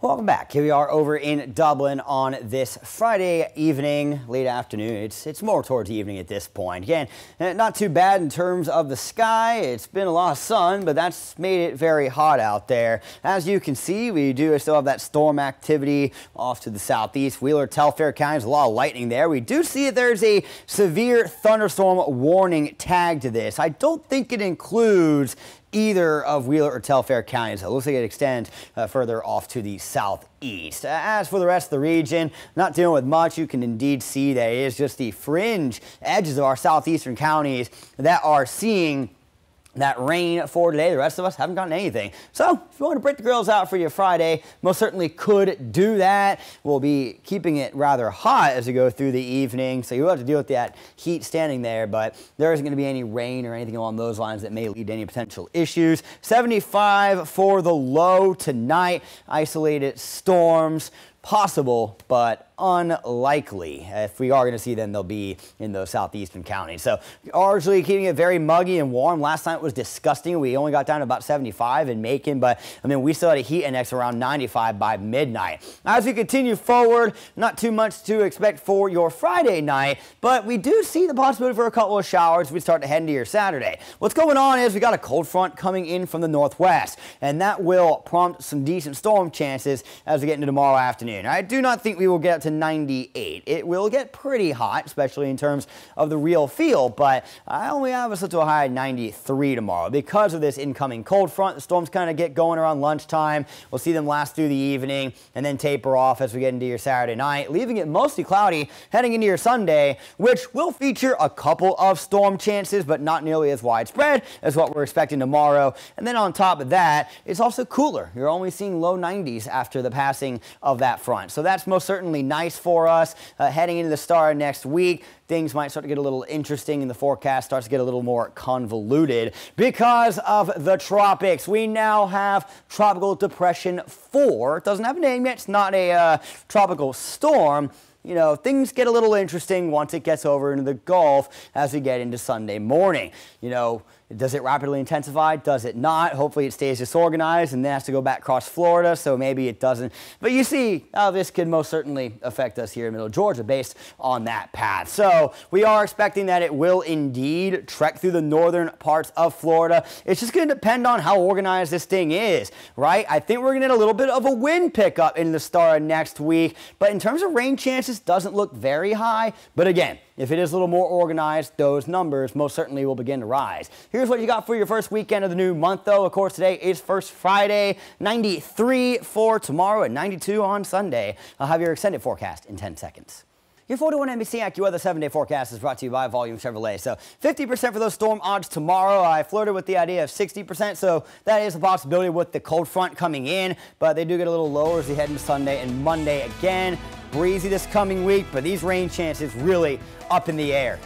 Welcome back. Here we are over in Dublin on this Friday evening, late afternoon. It's more towards evening at this point. Again, not too bad in terms of the sky. It's been a lot of sun, but that's made it very hot out there. As you can see, we do still have that storm activity off to the southeast. Wheeler, Telfair counties, a lot of lightning there. We do see that there's a severe thunderstorm warning tag to this. I don't think it includes either of Wheeler or Telfair counties. It looks like it extends further off to the southeast. As for the rest of the region, not dealing with much. You can indeed see that it is just the fringe edges of our southeastern counties that are seeing that rain for today. The rest of us haven't gotten anything. So if you want to break the grills out for your Friday, most certainly could do that. We'll be keeping it rather hot as we go through the evening, so you'll have to deal with that heat standing there, but there isn't going to be any rain or anything along those lines that may lead to any potential issues. 75 for the low tonight. Isolated storms possible, but unlikely. If we are going to see them, they'll be in those southeastern counties. So largely keeping it very muggy and warm. Last night was disgusting. We only got down to about 75 in Macon, but I mean, we still had a heat index around 95 by midnight. As we continue forward, not too much to expect for your Friday night, but we do see the possibility for a couple of showers as we start to head into your Saturday. What's going on is we got a cold front coming in from the northwest, and that will prompt some decent storm chances as we get into tomorrow afternoon. I do not think we will get up to 98. It will get pretty hot, especially in terms of the real feel, but I only have us up to a high of 93 tomorrow. Because of this incoming cold front, the storms kind of get going around lunchtime. We'll see them last through the evening and then taper off as we get into your Saturday night, leaving it mostly cloudy heading into your Sunday, which will feature a couple of storm chances, but not nearly as widespread as what we're expecting tomorrow. And then on top of that, it's also cooler. You're only seeing low 90s after the passing of that front. So that's most certainly nice for us. Heading into the start of next week, things might start to get a little interesting and the forecast starts to get a little more convoluted because of the tropics. We now have Tropical Depression 4. It doesn't have a name yet. It's not a tropical storm. You know, things get a little interesting once it gets over into the Gulf as we get into Sunday morning. You know, does it rapidly intensify? Does it not? Hopefully it stays disorganized and then has to go back across Florida, so maybe it doesn't. But you see how this could most certainly affect us here in middle Georgia based on that path. So we are expecting that it will indeed trek through the northern parts of Florida. It's just going to depend on how organized this thing is, right? I think we're going to get a little bit of a wind pickup in the start of next week, but in terms of rain chances, doesn't look very high. But again, if it is a little more organized, those numbers most certainly will begin to rise. Here's what you got for your first weekend of the new month, though. Of course, today is First Friday, 93 for tomorrow and 92 on Sunday. I'll have your extended forecast in 10 seconds. Your 41 NBC AccuWeather 7-day forecast is brought to you by Volume Chevrolet. So 50% for those storm odds tomorrow. I flirted with the idea of 60%, so that is a possibility with the cold front coming in, but they do get a little lower as we head into Sunday and Monday again. Breezy this coming week, but these rain chances really up in the air.